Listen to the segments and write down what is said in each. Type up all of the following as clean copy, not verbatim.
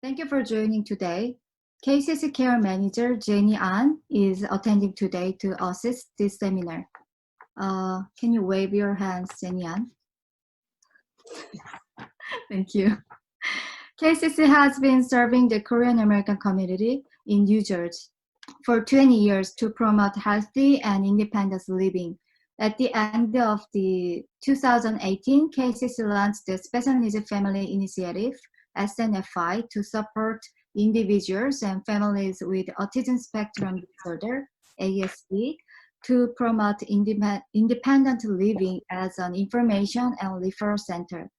Thank you for joining today. KCC Care Manager Jenny An is attending today to assist this seminar. Can you wave your hands, Jenny An? Thank you. KCC has been serving the Korean American community in New Jersey for 20 years to promote healthy and independent living. At the end of the 2018, KCC launched the Special Needs Family Initiative, SNFI, to support individuals and families with autism spectrum disorder, ASD, to promote independent living as an information and referral center.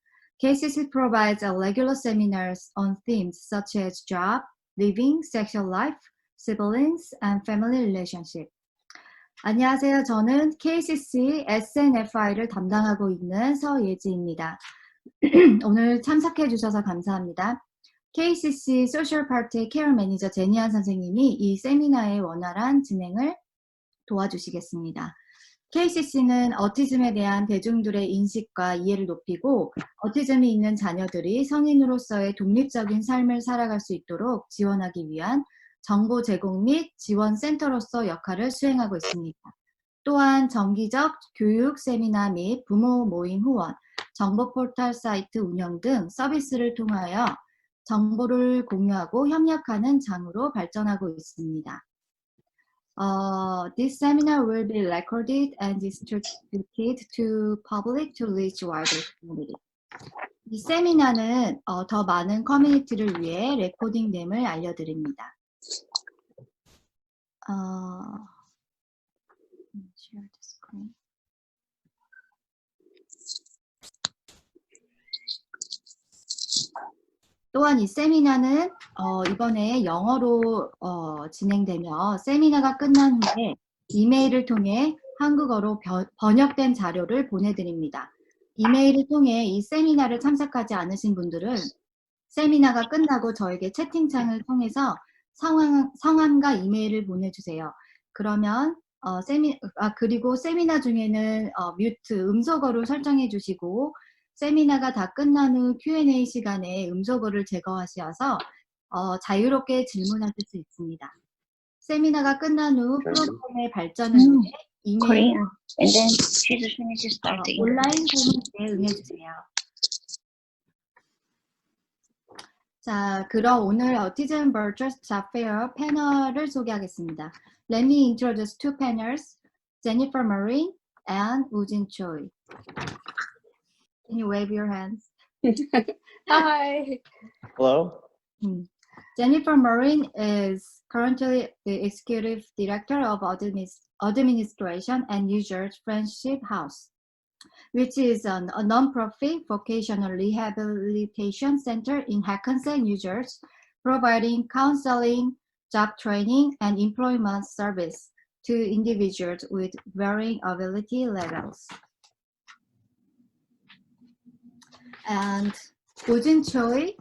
KCC provides regular seminars on themes such as job, living, sexual life, siblings, and family relationship. 안녕하세요. 저는 KCC SNFI를 담당하고 있는 서예지입니다. 오늘 참석해 주셔서 감사합니다. KCC 소셜 파트 케어 매니저 제니안 선생님이 이 세미나의 원활한 진행을 도와주시겠습니다. KCC는 어티즘에 대한 대중들의 인식과 이해를 높이고 어티즘이 있는 자녀들이 성인으로서의 독립적인 삶을 살아갈 수 있도록 지원하기 위한 정보 제공 및 지원 센터로서 역할을 수행하고 있습니다. 또한 정기적 교육 세미나 및 부모 모임 후원, 정보 포털 사이트 운영 등 서비스를 통하여 정보를 공유하고 협력하는 장으로 발전하고 있습니다. This seminar will be recorded and distributed to public to reach wider community. 이 세미나는 더 많은 커뮤니티를 위해 레코딩됨을 알려드립니다. Share the screen. 또한 이 세미나는 이번에 영어로 진행되며 세미나가 끝난 후에 이메일을 통해 한국어로 번역된 자료를 보내드립니다. 이메일을 통해 이 세미나를 참석하지 않으신 분들은 세미나가 끝나고 저에게 채팅창을 통해서 성함과 이메일을 보내주세요. 그러면 그리고 세미나 중에는 뮤트, 음소거를 설정해 주시고 세미나가 다 끝난 후 Q&A 시간에 음소거를 제거하셔서 자유롭게 질문하실 수 있습니다. 세미나가 끝난 후 프로그램의 발전을 위해 이메일, 온라인 설문지에 응해주세요. 자, 그럼 오늘 Autism Virtual Job Fair 패널을 소개하겠습니다. Let me introduce two panels, Jennifer Marin and Woojin Choi. Can you wave your hands? Hi. Hello. Jennifer Marin is currently the Executive Director of Administration and New Jersey Friendship House, which is a non-profit vocational rehabilitation center in Hackensack, New Jersey, providing counseling, job training, and employment service to individuals with varying ability levels. And Woojin Choi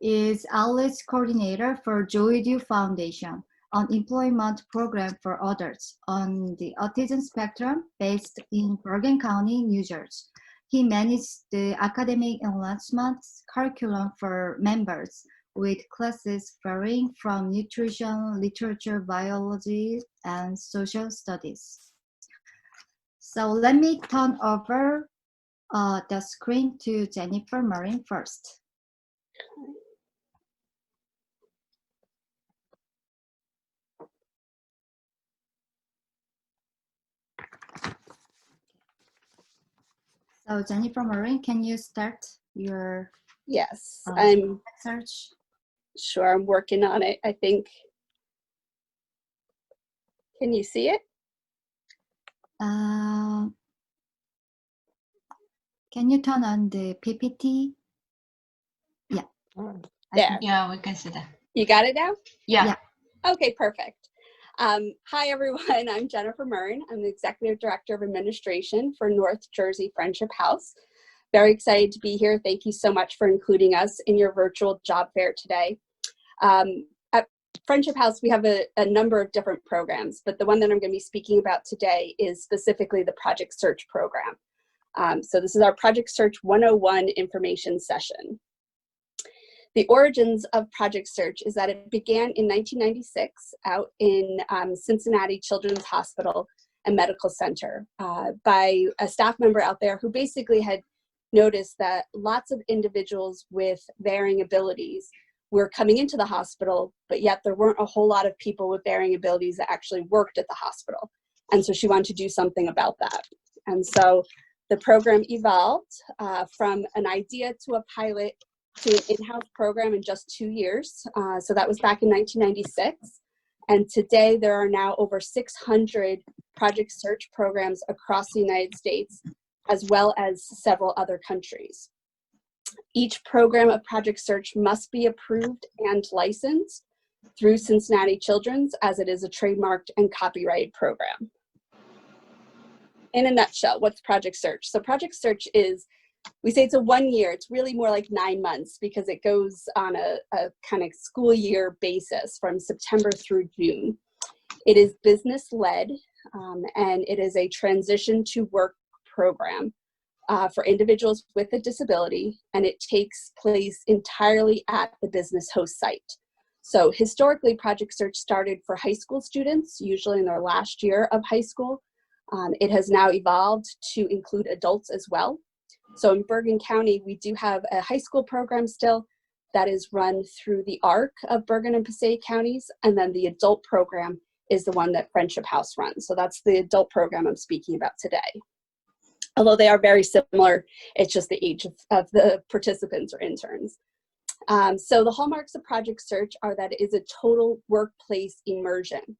is Outreach Coordinator for Joy Do Foundation, an employment program for adults on the autism spectrum based in Bergen County, New Jersey. He managed the academic enrichment curriculum for members with classes varying from nutrition, literature, biology, and social studies. So let me turn over the screen to Jennifer Marin first. So Jennifer Marin, can you start your I'm search? Sure, I'm working on it. I think. Can you see it? Can you turn on the PPT? Yeah. There. Yeah, we can see that. You got it now? Yeah. Okay, perfect. Hi, everyone. I'm Jennifer Murrin. I'm the Executive Director of Administration for North Jersey Friendship House. Very excited to be here. Thank you so much for including us in your virtual job fair today. At Friendship House, we have a number of different programs, but the one that I'm going to be speaking about today is specifically the Project Search program. So this is our Project Search 101 information session. The origins of Project Search is that it began in 1996 out in Cincinnati Children's Hospital and Medical Center by a staff member out there who basically had noticed that lots of individuals with varying abilities were coming into the hospital, but yet there weren't a whole lot of people with varying abilities that actually worked at the hospital. And so she wanted to do something about that. And so the program evolved from an idea to a pilot to an in-house program in just 2 years. So that was back in 1996. And today there are now over 600 Project Search programs across the United States, as well as several other countries. Each program of Project Search must be approved and licensed through Cincinnati Children's, as it is a trademarked and copyrighted program. In a nutshell, what's Project Search? So Project Search is, we say it's a 1 year, it's really more like 9 months because it goes on a kind of school year basis from September through June. It is business-led, and it is a transition to work program for individuals with a disability, and it takes place entirely at the business host site. So historically, Project Search started for high school students, usually in their last year of high school. It has now evolved to include adults as well. So in Bergen County, we do have a high school program still that is run through the ARC of Bergen and Passaic counties, and then the adult program is the one that Friendship House runs. So that's the adult program I'm speaking about today. Although they are very similar, it's just the age of the participants or interns. So the hallmarks of Project Search are that it is a total workplace immersion,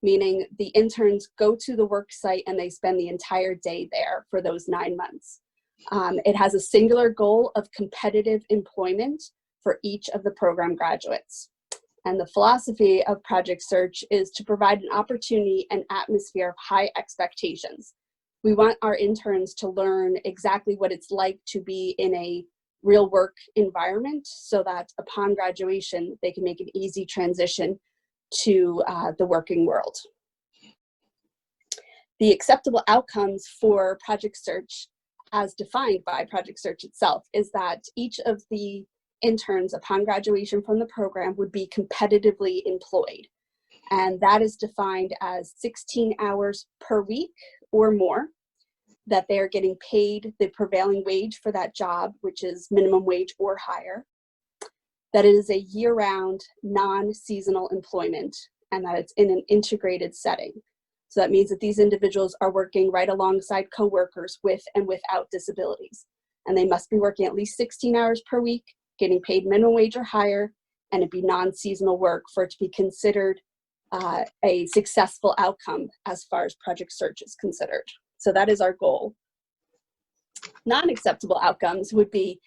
meaning the interns go to the work site and they spend the entire day there for those 9 months. It has a singular goal of competitive employment for each of the program graduates. And the philosophy of Project Search is to provide an opportunity and atmosphere of high expectations. We want our interns to learn exactly what it's like to be in a real work environment so that upon graduation, they can make an easy transition to the working world. The acceptable outcomes for Project Search, as defined by Project Search itself, is that each of the interns upon graduation from the program would be competitively employed. And that is defined as 16 hours per week or more, that they are getting paid the prevailing wage for that job, which is minimum wage or higher, that it is a year-round, non-seasonal employment, and that it's in an integrated setting. So that means that these individuals are working right alongside coworkers with and without disabilities. And they must be working at least 16 hours per week, getting paid minimum wage or higher, and it be non-seasonal work for it to be considered a successful outcome as far as Project Search is considered. So that is our goal. Non-acceptable outcomes would be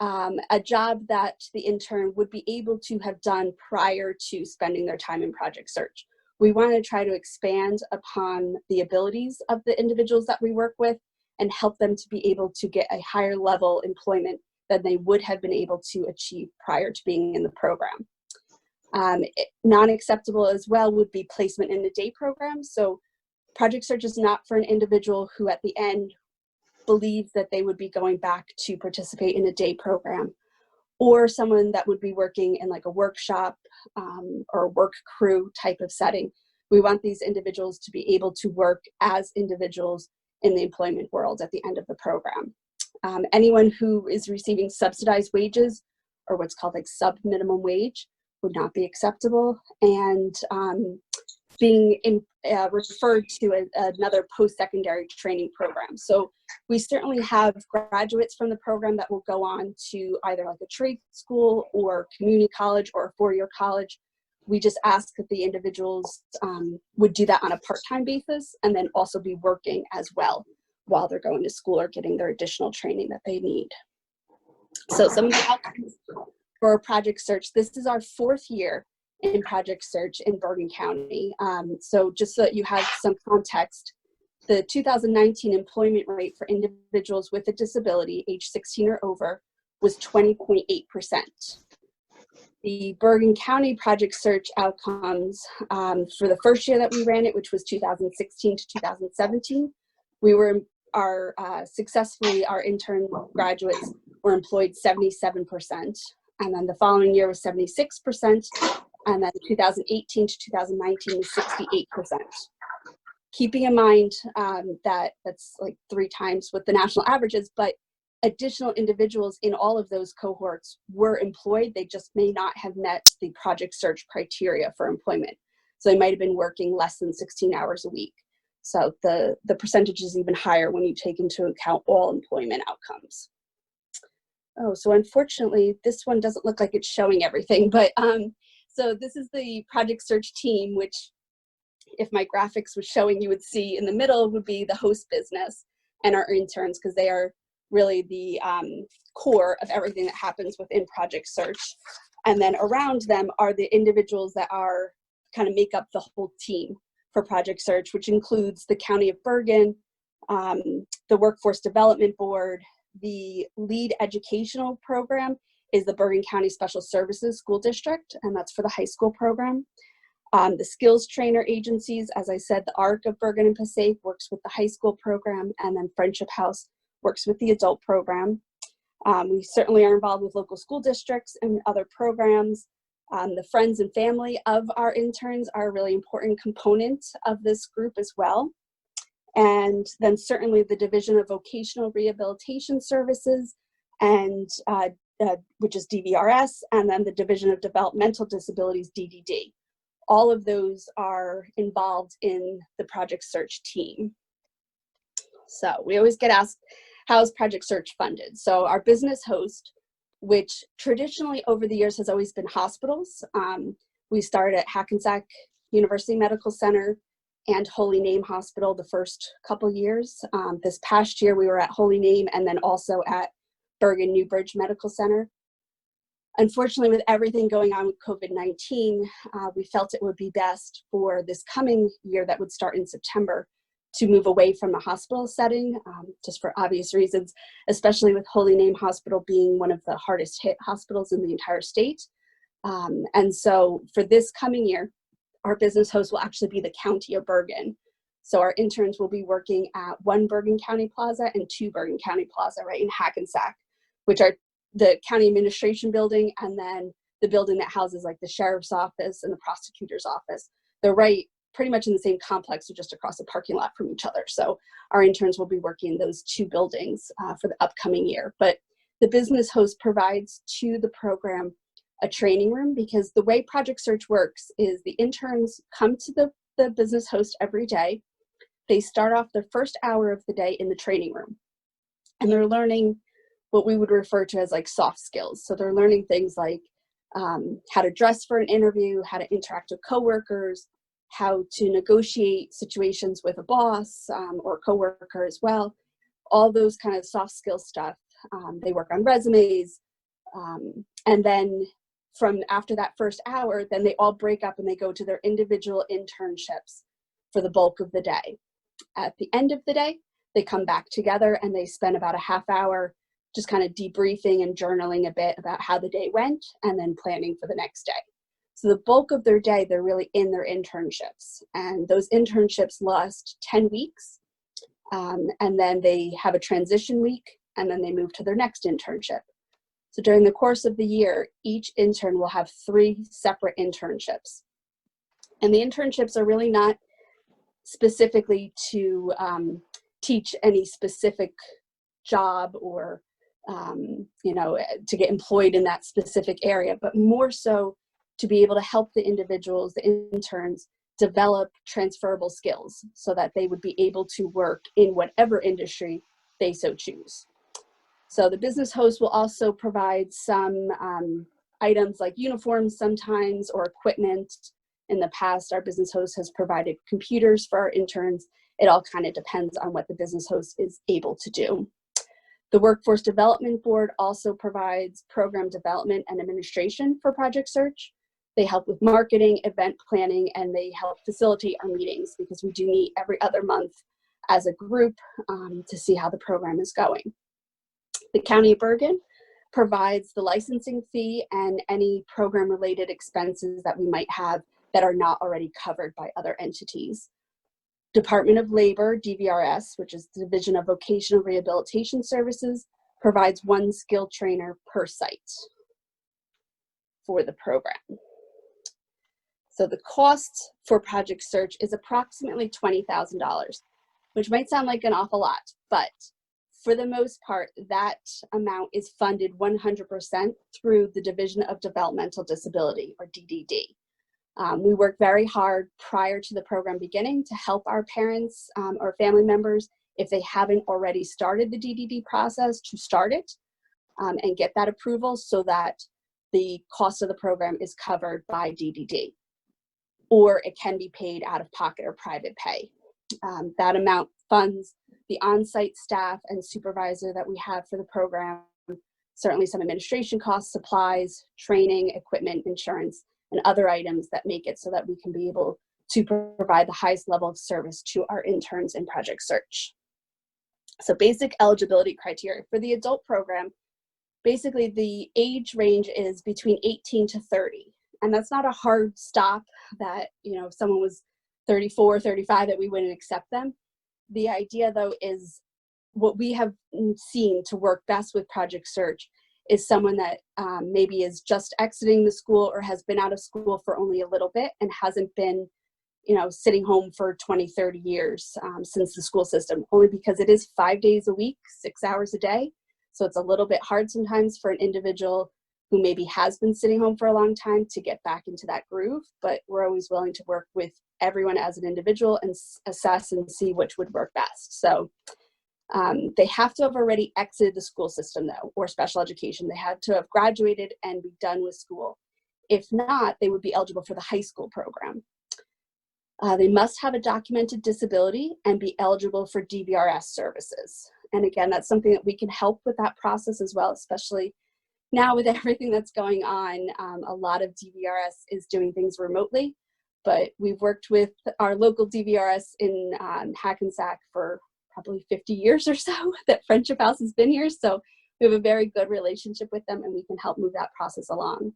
a job that the intern would be able to have done prior to spending their time in Project Search. We want to try to expand upon the abilities of the individuals that we work with and help them to be able to get a higher level employment than they would have been able to achieve prior to being in the program. Non-acceptable as well would be placement in a day program. So Project Search is not for an individual who at the end believes that they would be going back to participate in a day program, or someone that would be working in like a workshop or work crew type of setting. We want these individuals to be able to work as individuals in the employment world at the end of the program. Anyone who is receiving subsidized wages or what's called like sub-minimum wage would not be acceptable, and being referred to another post-secondary training program. So we certainly have graduates from the program that will go on to either like a trade school or community college or a four-year college. We just ask that the individuals would do that on a part-time basis and then also be working as well while they're going to school or getting their additional training that they need. So some of the outcomes for Project Search, this is our 4th year in Project Search in Bergen County. So just so that you have some context, the 2019 employment rate for individuals with a disability age 16 or over was 20.8%. The Bergen County Project Search outcomes for the first year that we ran it, which was 2016 to 2017, we were successfully, our intern graduates were employed 77%. and then the following year was 76%, and then 2018 to 2019 was 68%. Keeping in mind that that's like 3 times what the national average is, but additional individuals in all of those cohorts were employed. They just may not have met the project search criteria for employment. So they might have been working less than 16 hours a week. So the percentage is even higher when you take into account all employment outcomes. Oh, so unfortunately, this one doesn't look like it's showing everything, but so this is the project search team, which if my graphics was showing, you would see in the middle would be the host business and our interns, because they are really the core of everything that happens within project search. And then around them are the individuals that are kind of make up the whole team for project search, which includes the County of Bergen, the Workforce Development Board. The lead educational program is the Bergen County Special Services School District, and that's for the high school program. The skills trainer agencies, as I said, the ARC of Bergen and Passaic works with the high school program, and then Friendship House works with the adult program. We certainly are involved with local school districts and other programs. The friends and family of our interns are a really important component of this group as well. And then certainly the Division of Vocational Rehabilitation Services, and which is DVRS, and then the Division of Developmental Disabilities, DDD. All of those are involved in the project search team. So we always get asked, how is project search funded? So our business host, which traditionally over the years has always been hospitals. We started at Hackensack University Medical Center and Holy Name Hospital the first couple years. This past year we were at Holy Name and then also at Bergen Newbridge Medical Center. Unfortunately, with everything going on with COVID-19, we felt it would be best for this coming year that would start in September to move away from the hospital setting, just for obvious reasons, especially with Holy Name Hospital being one of the hardest hit hospitals in the entire state. And so for this coming year, our business host will actually be the County of Bergen. So our interns will be working at 1 Bergen County Plaza and 2 Bergen County Plaza, right in Hackensack, which are the county administration building and then the building that houses like the sheriff's office and the prosecutor's office. They're right pretty much in the same complex, or just across the parking lot from each other. So our interns will be working in those 2 buildings for the upcoming year. But the business host provides to the program a training room, because the way project search works is the interns come to the business host every day. They start off their first hour of the day in the training room, and they're learning what we would refer to as like soft skills. So they're learning things like how to dress for an interview, how to interact with coworkers, how to negotiate situations with a boss or coworker as well. All those kind of soft skill stuff. They work on resumes. And then from after that first hour, then they all break up and they go to their individual internships for the bulk of the day. At the end of the day, they come back together and they spend about a half hour just kind of debriefing and journaling a bit about how the day went and then planning for the next day. So the bulk of their day, they're really in their internships, and those internships last 10 weeks. And then they have a transition week, and then they move to their next internship. So during the course of the year, each intern will have 3 separate internships. And the internships are really not specifically to teach any specific job or, to get employed in that specific area, but more so to be able to help the individuals, the interns, develop transferable skills so that they would be able to work in whatever industry they so choose. So the business host will also provide some items like uniforms sometimes, or equipment. In the past, our business host has provided computers for our interns. It all kind of depends on what the business host is able to do. The Workforce Development Board also provides program development and administration for project search. They help with marketing, event planning, and they help facilitate our meetings, because we do meet every other month as a group to see how the program is going. The County of Bergen provides the licensing fee and any program-related expenses that we might have that are not already covered by other entities. Department of Labor, DVRS, which is the Division of Vocational Rehabilitation Services, provides 1 skilled trainer per site. for the program. So the cost for Project Search is approximately $20,000, which might sound like an awful lot, but for the most part, that amount is funded 100% through the Division of Developmental Disability, or DDD. We work very hard prior to the program beginning to help our parents or family members, if they haven't already started the DDD process, to start it and get that approval so that the cost of the program is covered by DDD, or it can be paid out of pocket or private pay. That amount funds the on-site staff and supervisor that we have for the program, certainly some administration costs, supplies, training, equipment, insurance, and other items that make it so that we can be able to provide the highest level of service to our interns in Project Search. So basic eligibility criteria for the adult program, basically the age range is between 18 to 30. And that's not a hard stop that, if someone was 34, 35, that we wouldn't accept them. The idea, though, is what we have seen to work best with Project Search is someone that maybe is just exiting the school or has been out of school for only a little bit and hasn't been, sitting home for 20, 30 years since the school system, only because it is 5 days a week, 6 hours a day. So it's a little bit hard sometimes for an individual who maybe has been sitting home for a long time to get back into that groove, but we're always willing to work with everyone as an individual and assess and see which would work best. So they have to have already exited the school system, though, or special education. They had to have graduated and be done with school. If not, they would be eligible for the high school program. They must have a documented disability and be eligible for DVRS services. And again, that's something that we can help with that process as well, especially now with everything that's going on. A lot of DVRS is doing things remotely, but we've worked with our local DVRS in Hackensack for probably 50 years or so that Friendship House has been here. So we have a very good relationship with them and we can help move that process along.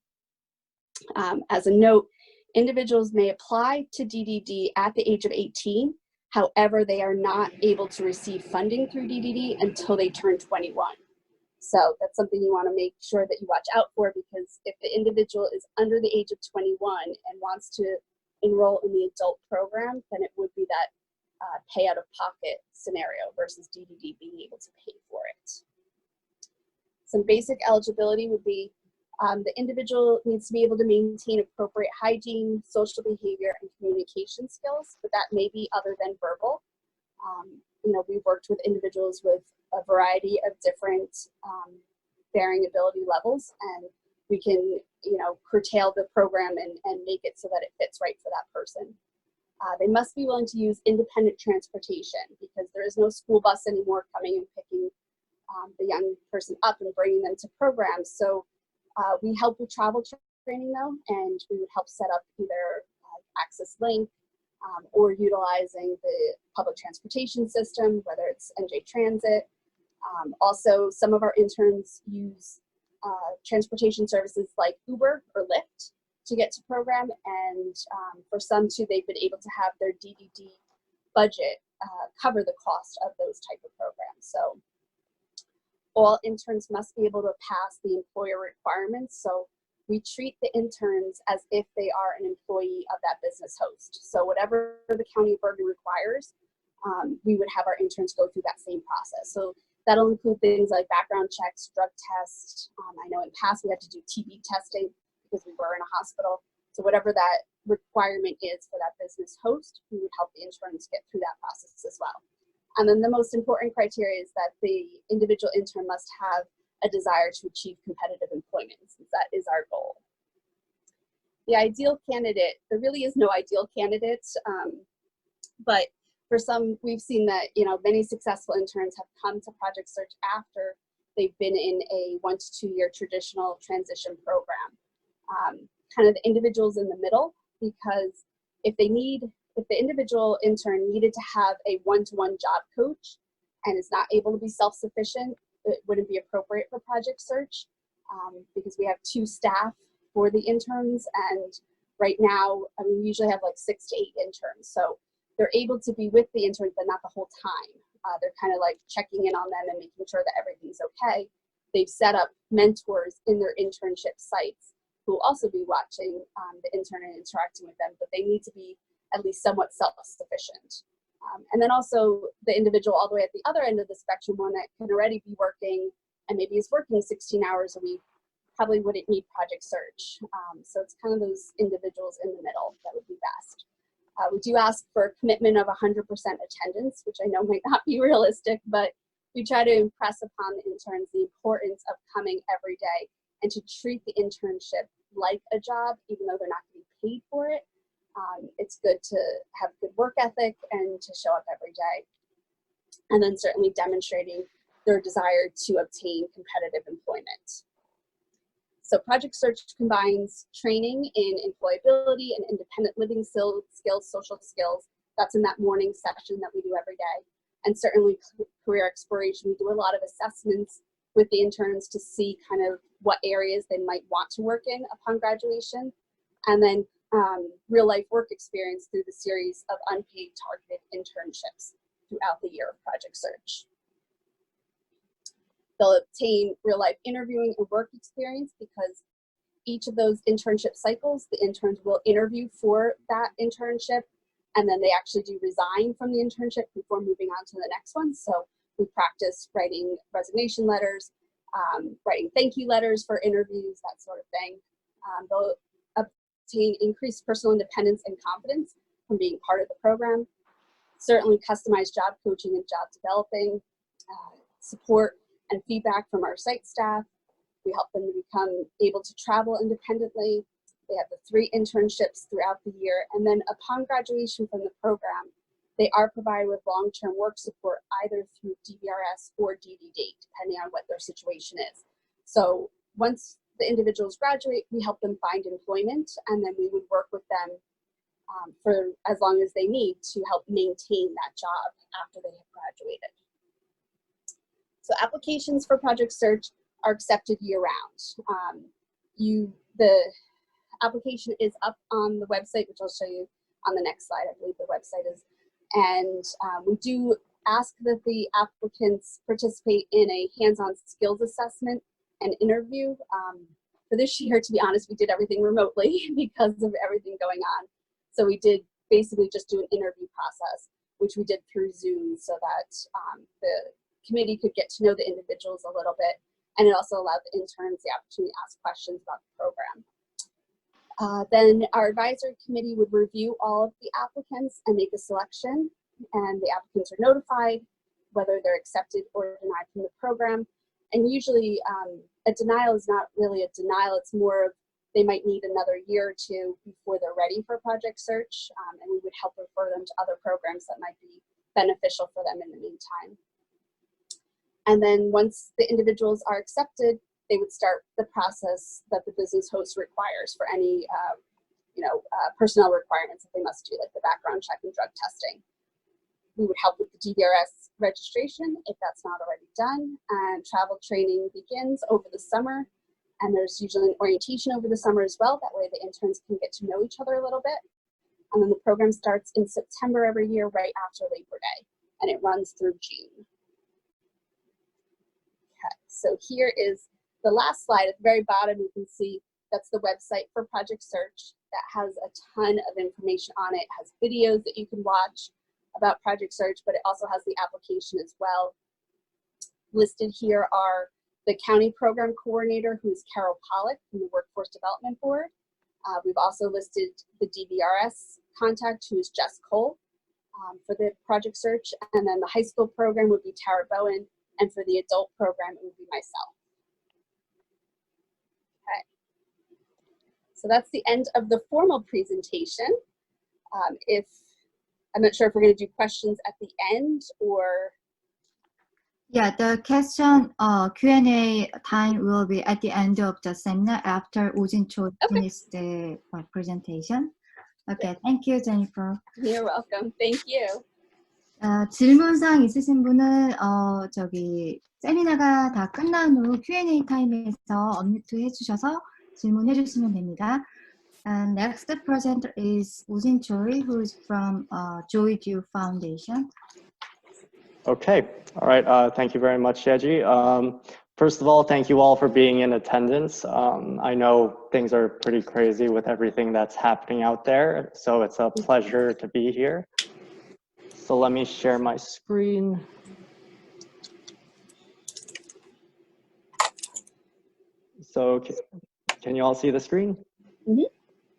As a note, individuals may apply to DDD at the age of 18. However, they are not able to receive funding through DDD until they turn 21. So that's something you want to make sure that you watch out for, because if the individual is under the age of 21 and wants to enroll in the adult program, then it would be that pay out of pocket scenario versus DDD being able to pay for it. Some basic eligibility would be the individual needs to be able to maintain appropriate hygiene, social behavior, and communication skills, but that may be other than verbal. We've worked with individuals with a variety of different varying ability levels, and we can, curtail the program and make it so that it fits right for that person. They must be willing to use independent transportation, because there is no school bus anymore coming and picking the young person up and bringing them to programs. So we help with travel training, though, and we would help set up either Access Link or utilizing the public transportation system, whether it's NJ Transit. Also, some of our interns use transportation services like Uber or Lyft to get to program, and for some too, they've been able to have their DDD budget cover the cost of those type of programs. So all interns must be able to pass the employer requirements. So we treat the interns as if they are an employee of that business host. So whatever the County of Bergen requires, we would have our interns go through that same process. So that'll include things like background checks, drug tests. I know in the past we had to do TB testing because we were in a hospital. So whatever that requirement is for that business host, we would help the interns get through that process as well. And then the most important criteria is that the individual intern must have a desire to achieve competitive employment, since that is our goal. The ideal candidate, there really is no ideal candidate, but for some, we've seen that, many successful interns have come to Project Search after they've been in a 1 to 2 year traditional transition program. Kind of the individuals in the middle, because if the individual intern needed to have a one-to-one job coach and is not able to be self-sufficient, it wouldn't be appropriate for Project Search, because we have 2 staff for the interns, and right now, we usually have like 6 to 8 interns. So they're able to be with the interns, but not the whole time. They're kind of like checking in on them and making sure that everything's okay. They've set up mentors in their internship sites who who will also be watching the intern and interacting with them, but they need to be at least somewhat self-sufficient. And then also the individual all the way at the other end of the spectrum, one that can already be working and maybe is working 16 hours a week, probably wouldn't need project search. So it's kind of those individuals in the middle that would be best. We do ask for a commitment of 100% attendance, which I know might not be realistic, but we try to impress upon the interns the importance of coming every day and to treat the internship like a job, even though they're not getting paid for it. It's good to have good work ethic and to show up every day. And then certainly demonstrating their desire to obtain competitive employment. So Project Search combines training in employability and independent living skills, social skills. That's in that morning session that we do every day. And certainly career exploration. We do a lot of assessments with the interns to see kind of what areas they might want to work in upon graduation. And then real life work experience through the series of unpaid targeted internships throughout the year of Project Search. They'll obtain real life interviewing and work experience because each of those internship cycles, the interns will interview for that internship, and then they actually do resign from the internship before moving on to the next one. So we practice writing resignation letters, writing thank you letters for interviews, that sort of thing. They'll obtain increased personal independence and confidence from being part of the program. Certainly customized job coaching and job developing, support and feedback from our site staff. We help them to become able to travel independently. They have the 3 internships throughout the year. And then upon graduation from the program, they are provided with long-term work support either through DBRS or DDD, depending on what their situation is. So once the individuals graduate, we help them find employment, and then we would work with them for as long as they need to help maintain that job after they have graduated. So applications for Project Search are accepted year-round. The application is up on the website, which I'll show you on the next slide. I believe the website is. And we do ask that the applicants participate in a hands-on skills assessment and interview. For this year, to be honest, we did everything remotely because of everything going on. So we did basically just do an interview process, which we did through Zoom so that the committee could get to know the individuals a little bit, and it also allowed the interns the opportunity to ask questions about the program. Then our advisory committee would review all of the applicants and make a selection, and the applicants are notified whether they're accepted or denied from the program. And usually a denial is not really a denial, it's more of they might need another year or 2 before they're ready for Project Search, and we would help refer them to other programs that might be beneficial for them in the meantime. And then once the individuals are accepted, they would start the process that the business host requires for any personnel requirements that they must do, like the background check and drug testing. We would help with the DBRS registration if that's not already done, and travel training begins over the summer, and there's usually an orientation over the summer as well. That way the interns can get to know each other a little bit. And then the program starts in September every year, right after Labor Day, and it runs through June. Okay, so here is the last slide. At the very bottom, you can see that's the website for Project Search. That has a ton of information on it. It has videos that you can watch about Project Search, but it also has the application as well. Listed here are the county program coordinator, who's Carol Pollack from the Workforce Development Board. We've also listed the DBRS contact, who is Jess Cole, for the Project Search, and then the high school program would be Tara Bowen, and for the adult program, it would be myself. Okay. So that's the end of the formal presentation. I'm not sure if we're going to do questions at the end or... Yeah, the question Q&A time will be at the end of the seminar after 우진초 finishes the presentation. Okay, thank you, Jennifer. You're welcome. Thank you. 질문사항 있으신 분은 세미나가 다 끝난 후 Q&A 타임에서 언뮤트 해주셔서 질문해 주시면 됩니다. And next presenter is Ujin Choi, who is from Joy Dew Foundation. Okay, all right. Thank you very much, Yeji. First of all, thank you all for being in attendance. I know things are pretty crazy with everything that's happening out there, so it's a pleasure to be here. So let me share my screen. So can you all see the screen? Mhm.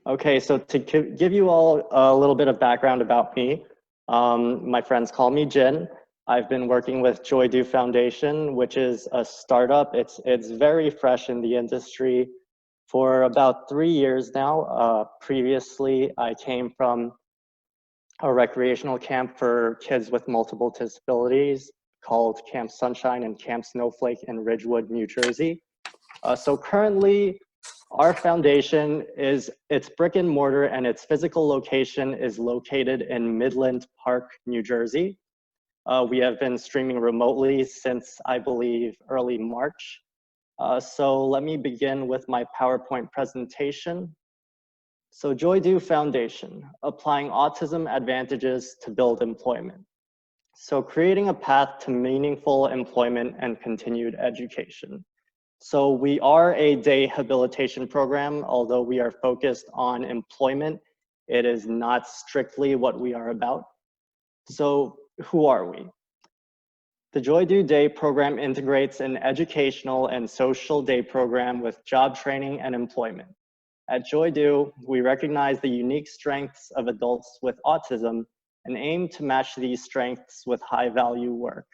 Okay, so to give you all a little bit of background about me, my friends call me Jin. I've been working with Joy Do Foundation, which is a startup. It's very fresh in the industry for about 3 years now. Previously, I came from a recreational camp for kids with multiple disabilities called Camp Sunshine and Camp Snowflake in Ridgewood, New Jersey. So currently, our foundation it's brick and mortar, and its physical location is located in Midland Park, New Jersey. We have been streaming remotely since, I believe, early March. So let me begin with my PowerPoint presentation. So Joy Do Foundation, applying autism advantages to build employment. So creating a path to meaningful employment and continued education. So we are a day habilitation program. Although we are focused on employment, it is not strictly what we are about. So who are we? The Joy Do Day program integrates an educational and social day program with job training and employment. At Joy Do, we recognize the unique strengths of adults with autism and aim to match these strengths with high-value work.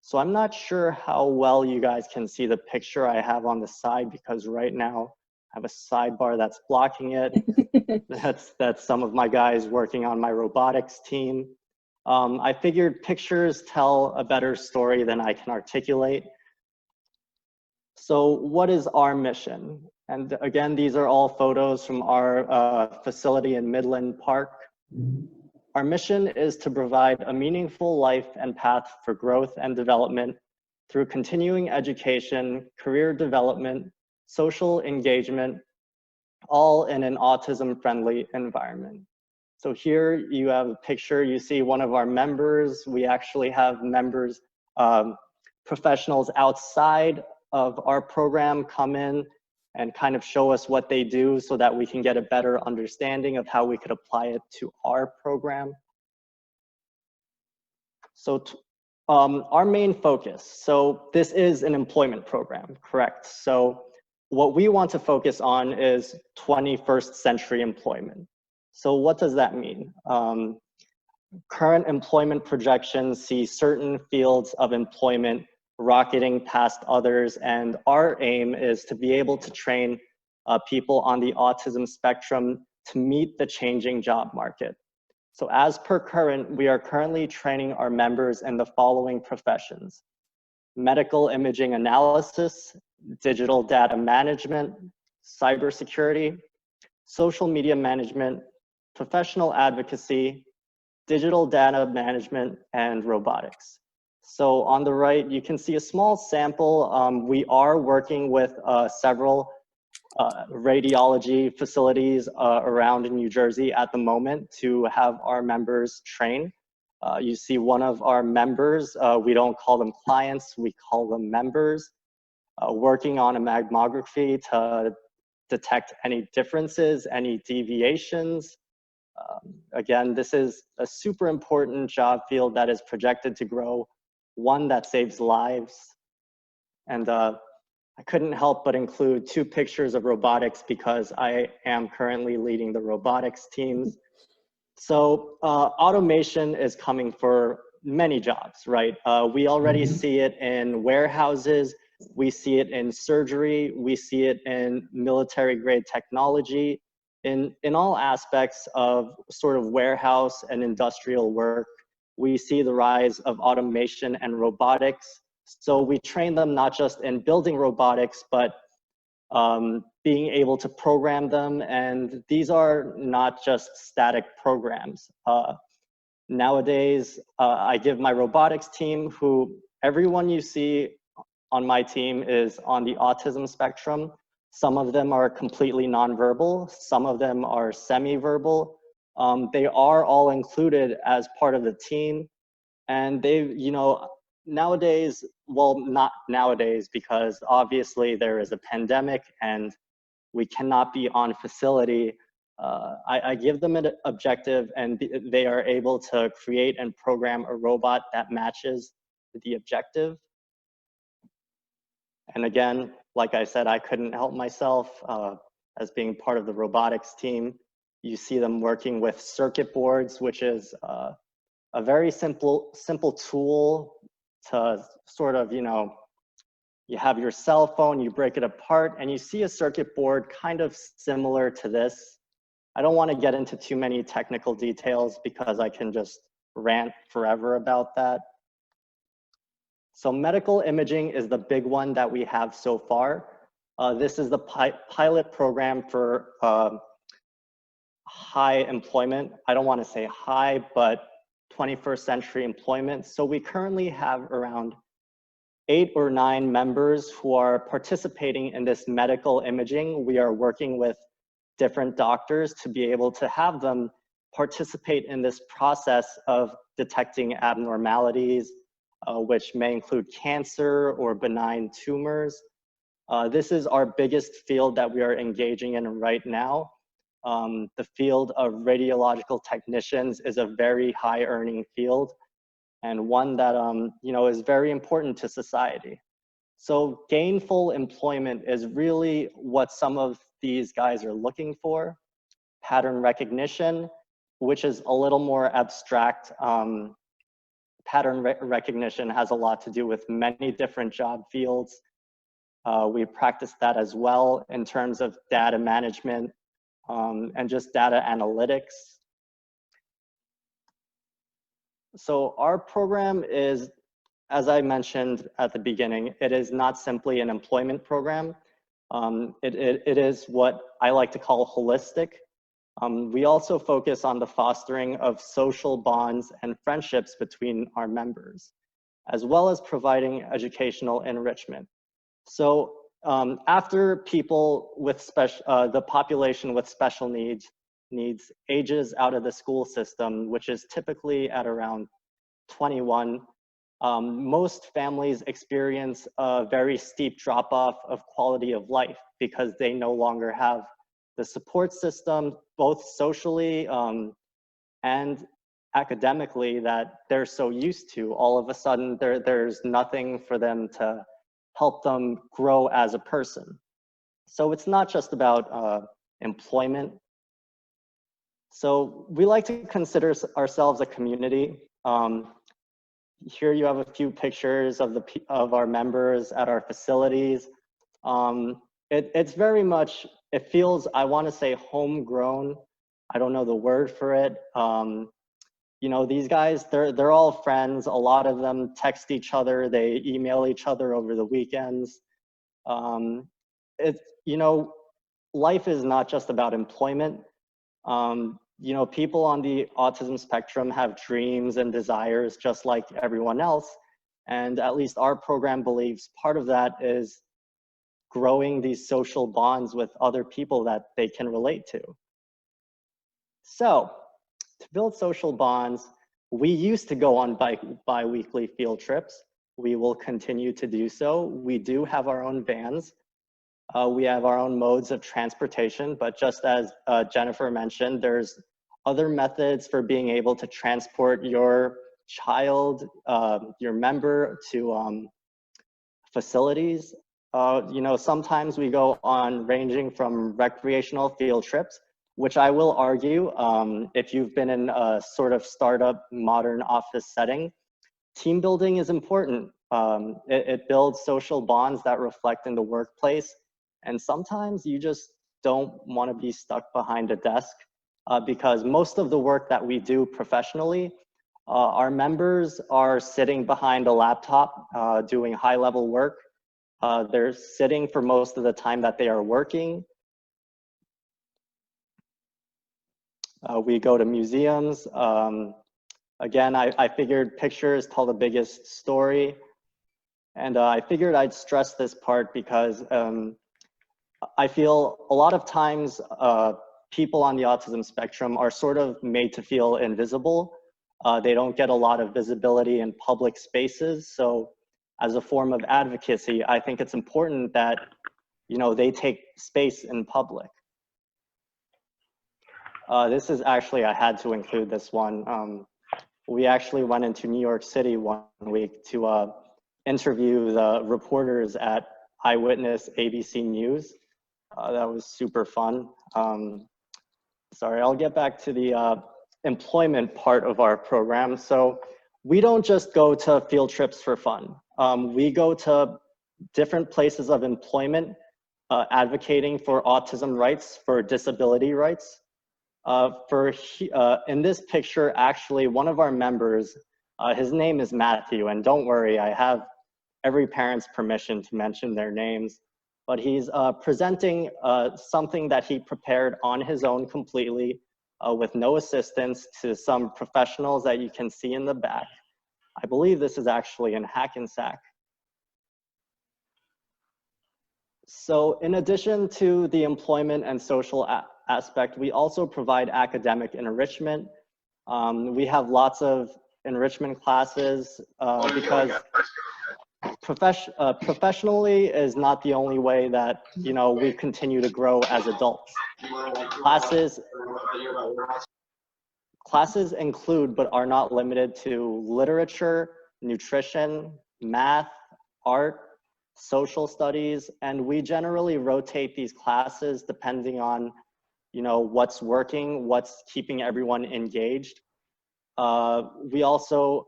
So I'm not sure how well you guys can see the picture I have on the side, because right now I have a sidebar that's blocking it. That's some of my guys working on my robotics team. I figured pictures tell a better story than I can articulate. So what is our mission? And again, these are all photos from our facility in Midland Park. Our mission is to provide a meaningful life and path for growth and development through continuing education, career development, social engagement, all in an autism-friendly environment. So here you have a picture, you see one of our members. We actually have members, professionals outside of our program come in and kind of show us what they do so that we can get a better understanding of how we could apply it to our program. So our main focus, so this is an employment program, correct? So what we want to focus on is 21st century employment. So what does that mean? Current employment projections see certain fields of employment rocketing past others, and our aim is to be able to train people on the autism spectrum to meet the changing job market. So as per current, we are currently training our members in the following professions: medical imaging analysis, digital data management, cybersecurity, social media management, professional advocacy, digital data management, and robotics. So on the right, you can see a small sample. We are working with several radiology facilities around New Jersey at the moment to have our members train. You see one of our members, we don't call them clients, we call them members, working on a mammography to detect any differences, any deviations. Again, this is a super important job field that is projected to grow, one that saves lives. And I couldn't help but include 2 pictures of robotics because I am currently leading the robotics teams. So automation is coming for many jobs, right? We already see it in warehouses, we see it in surgery, we see it in military grade technology, in all aspects of sort of warehouse and industrial work. We see the rise of automation and robotics. So we train them not just in building robotics, but being able to program them. And these are not just static programs. Nowadays, I give my robotics team, who everyone you see on my team is on the autism spectrum. Some of them are completely nonverbal, some of them are semi-verbal. They are all included as part of the team. And they, you know, nowadays, well, not nowadays, because obviously there is a pandemic and we cannot be on facility. I give them an objective and they are able to create and program a robot that matches the objective. And again, like I said, I couldn't help myself as being part of the robotics team. You see them working with circuit boards, which is a very simple tool to sort of, you have your cell phone, you break it apart, and you see a circuit board kind of similar to this. I don't want to get into too many technical details because I can just rant forever about that. So medical imaging is the big one that we have so far. This is the pilot program for high employment. I don't want to say high, but 21st century employment. So we currently have around 8 or 9 members who are participating in this medical imaging. We are working with different doctors to be able to have them participate in this process of detecting abnormalities, which may include cancer or benign tumors. This is our biggest field that we are engaging in right now. The field of radiological technicians is a very high earning field and one that is very important to society. So gainful employment is really what some of these guys are looking for. Pattern recognition, which is a little more abstract. Pattern recognition has a lot to do with many different job fields. We practice that as well in terms of data management and just data analytics. So our program is, as I mentioned at the beginning, it is not simply an employment program. It is what I like to call holistic. We also focus on the fostering of social bonds and friendships between our members, as well as providing educational enrichment. So after people with the population with special needs ages out of the school system, which is typically at around 21, most families experience a very steep drop-off of quality of life because they no longer have the support system, both socially and academically, that they're so used to. All of a sudden, there's nothing for them to help them grow as a person. So it's not just about employment. So we like to consider ourselves a community. Here you have a few pictures of our members at our facilities. It's very much, it feels, I want to say homegrown. I don't know the word for it. These guys, they're all friends. A lot of them text each other. They email each other over the weekends. Life is not just about employment. People on the autism spectrum have dreams and desires just like everyone else. And at least our program believes part of that is growing these social bonds with other people that they can relate to. So to build social bonds, we used to go on bi-weekly field trips. We will continue to do so. We do have our own vans. We have our own modes of transportation, but just as Jennifer mentioned, there's other methods for being able to transport your child, your member to facilities. Sometimes we go on ranging from recreational field trips, which I will argue, if you've been in a sort of startup modern office setting, team building is important. It builds social bonds that reflect in the workplace. And sometimes you just don't want to be stuck behind a desk because most of the work that we do professionally, our members are sitting behind a laptop doing high-level work. They're sitting for most of the time that they are working. We go to museums. Again, I figured pictures tell the biggest story. And I figured I'd stress this part because I feel a lot of times people on the autism spectrum are sort of made to feel invisible. They don't get a lot of visibility in public spaces. So as a form of advocacy, I think it's important that, you know, they take space in public. This is actually, I had to include this one. We actually went into New York City one week to interview the reporters at Eyewitness ABC News. That was super fun. Sorry, I'll get back to the employment part of our program. So we don't just go to field trips for fun. We go to different places of employment, advocating for autism rights, for disability rights. In this picture, actually, one of our members, his name is Matthew, and don't worry, I have every parent's permission to mention their names, but he's presenting something that he prepared on his own completely with no assistance to some professionals that you can see in the back. I believe this is actually in Hackensack. So in addition to the employment and social aspect, we also provide academic enrichment. We have lots of enrichment classes because professionally is not the only way that, you know, we continue to grow as adults. Classes include, but are not limited to, literature, nutrition, math, art, social studies, and we generally rotate these classes depending on, you know, what's working, what's keeping everyone engaged. We also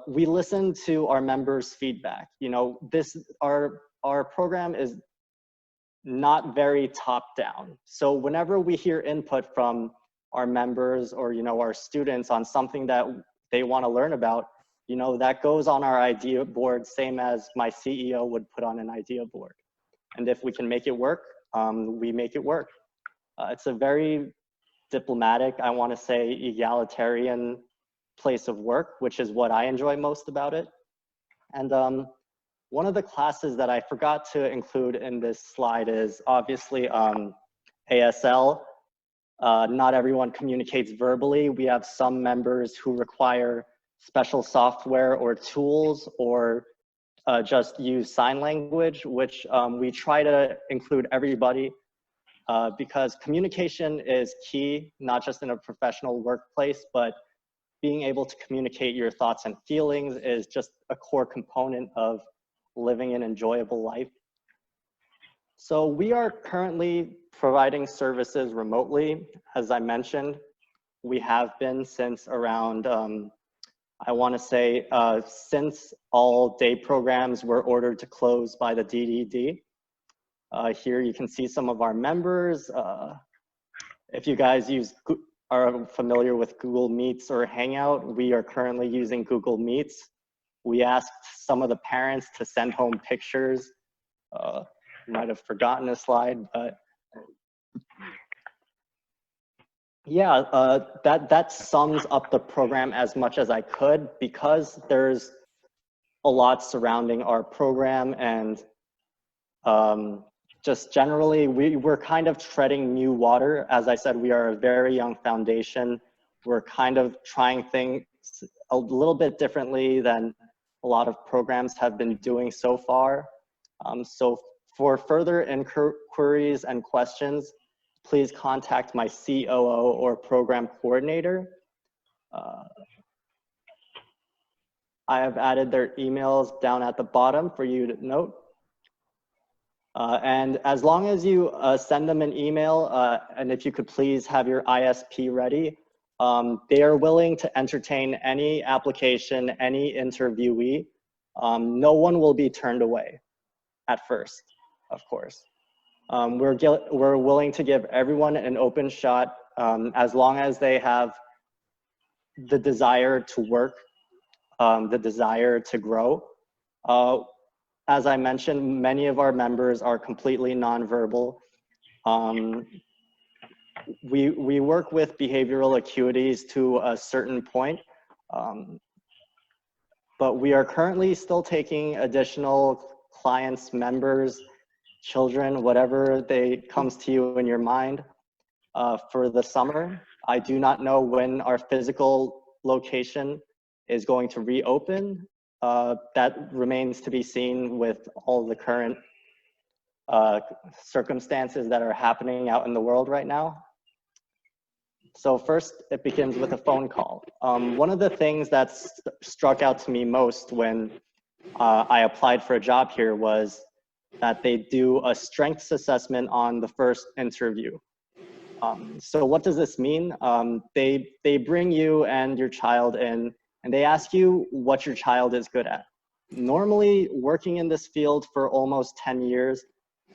we listen to our members' feedback. You know, our program is not very top down. So whenever we hear input from our members or, you know, our students on something that they want to learn about, you know, that goes on our idea board, same as my CEO would put on an idea board. And if we can make it work, we make it work. It's a very diplomatic, I want to say egalitarian place of work, which is what I enjoy most about it. And one of the classes that I forgot to include in this slide is obviously ASL. Not everyone communicates verbally. We have some members who require special software or tools or just use sign language, which we try to include everybody because communication is key, not just in a professional workplace, but being able to communicate your thoughts and feelings is just a core component of living an enjoyable life. So we are currently providing services remotely. As I mentioned, we have been since around, I want to say, since all day programs were ordered to close by the DDD. Here you can see some of our members. If you guys are familiar with Google Meets or Hangout, we are currently using Google Meets. We asked some of the parents to send home pictures. Might have forgotten a slide, but yeah, that sums up the program as much as I could because there's a lot surrounding our program and just generally we're kind of treading new water. As I said, we are a very young foundation. We're kind of trying things a little bit differently than a lot of programs have been doing so far. So for further inquiries and questions, please contact my COO or program coordinator. I have added their emails down at the bottom for you to note. And as long as you send them an email, and if you could please have your ISP ready, they are willing to entertain any application, any interviewee. No one will be turned away at first, of course. We're willing to give everyone an open shot as long as they have the desire to work, the desire to grow. As I mentioned, many of our members are completely nonverbal. We work with behavioral acuities to a certain point, but we are currently still taking additional clients, members, children, whatever comes to you in your mind for the summer. I do not know when our physical location is going to reopen. That remains to be seen with all the current circumstances that are happening out in the world right now. So first, it begins with a phone call. One of the things that struck out to me most when I applied for a job here was that they do a strengths assessment on the first interview. So what does this mean? They bring you and your child in, and they ask you what your child is good at. Normally, working in this field for almost 10 years,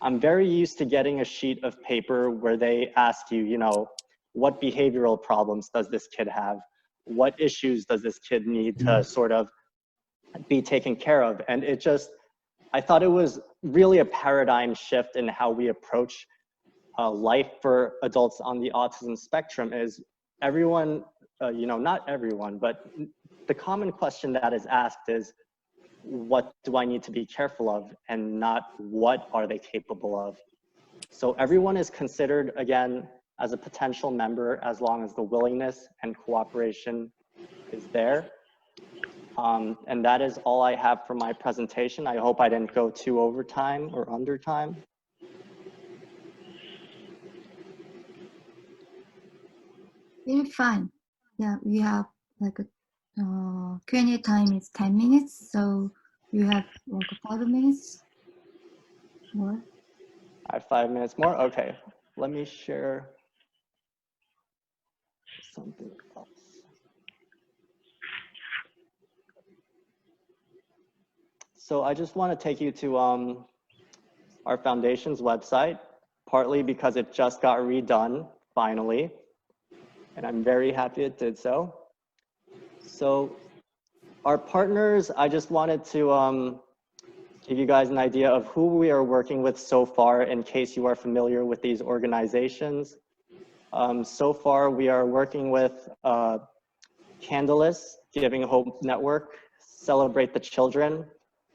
I'm very used to getting a sheet of paper where they ask you, you know, what behavioral problems does this kid have? What issues does this kid need to sort of be taken care of? And it just, I thought it was really a paradigm shift in how we approach life for adults on the autism spectrum. Is everyone, you know, not everyone, but the common question that is asked is, what do I need to be careful of, and not what are they capable of? So everyone is considered, again, as a potential member as long as the willingness and cooperation is there. And that is all I have for my presentation. I hope I didn't go too over time or under time. You're fine. Yeah, we have like a Q&A time is 10 minutes, so you have like 5 minutes more. I have 5 minutes more. Okay, let me share something else. So I just want to take you to our foundation's website, partly because it just got redone finally, and I'm very happy it did so. So our partners, I just wanted to give you guys an idea of who we are working with so far, in case you are familiar with these organizations. So far, we are working with Candleless, Giving Hope Network, Celebrate the Children,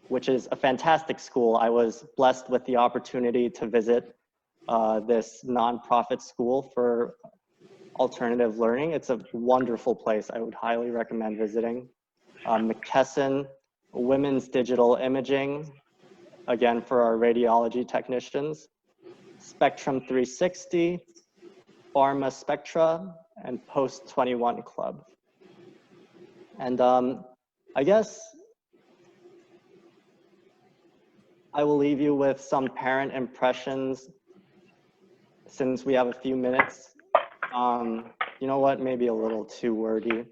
which is a fantastic school. I was blessed with the opportunity to visit this nonprofit school for alternative learning. It's a wonderful place. I would highly recommend visiting. McKesson, Women's Digital Imaging, again for our radiology technicians. Spectrum 360, Pharma Spectra, and Post 21 Club. And I guess I will leave you with some parent impressions since we have a few minutes. You know what, maybe a little too wordy.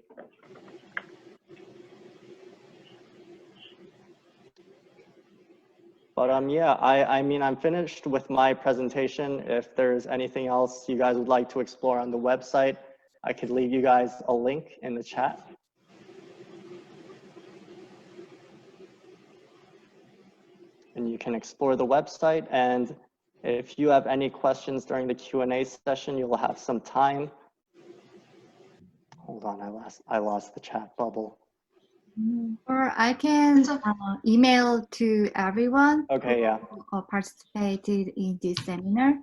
But yeah, I mean, I'm finished with my presentation. If there's anything else you guys would like to explore on the website, I could leave you guys a link in the chat. And you can explore the website. And if you have any questions during the Q&A session, you'll have some time. Hold on, I lost the chat bubble. Or I can email to everyone Okay, yeah. who participated in this seminar.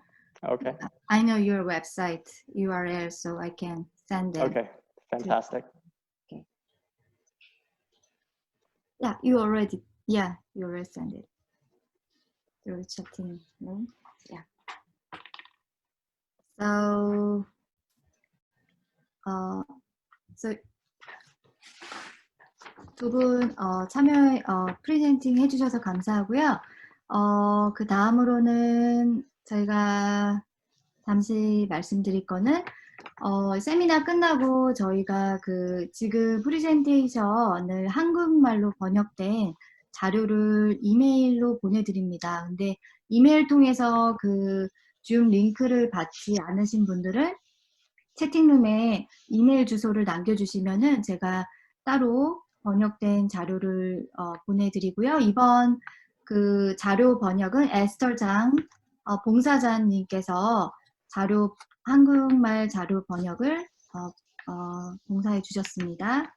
Okay. I know your website URL, so I can send them. Okay, fantastic. Okay. Yeah, you already sent it. Through chatting room. Yeah. So, 두 분 참여 프리젠팅 해주셔서 감사하고요. 그 다음으로는 저희가 잠시 말씀드릴 거는 세미나 끝나고 저희가 그 지금 프리젠테이션을 한국말로 번역된 자료를 이메일로 보내드립니다. 근데 이메일 통해서 그 줌 링크를 받지 않으신 분들은 채팅룸에 이메일 주소를 남겨주시면은 제가 따로 번역된 자료를 보내드리고요. 이번 그 자료 번역은 에스터장 봉사자님께서 한국말 자료 번역을 봉사해 주셨습니다.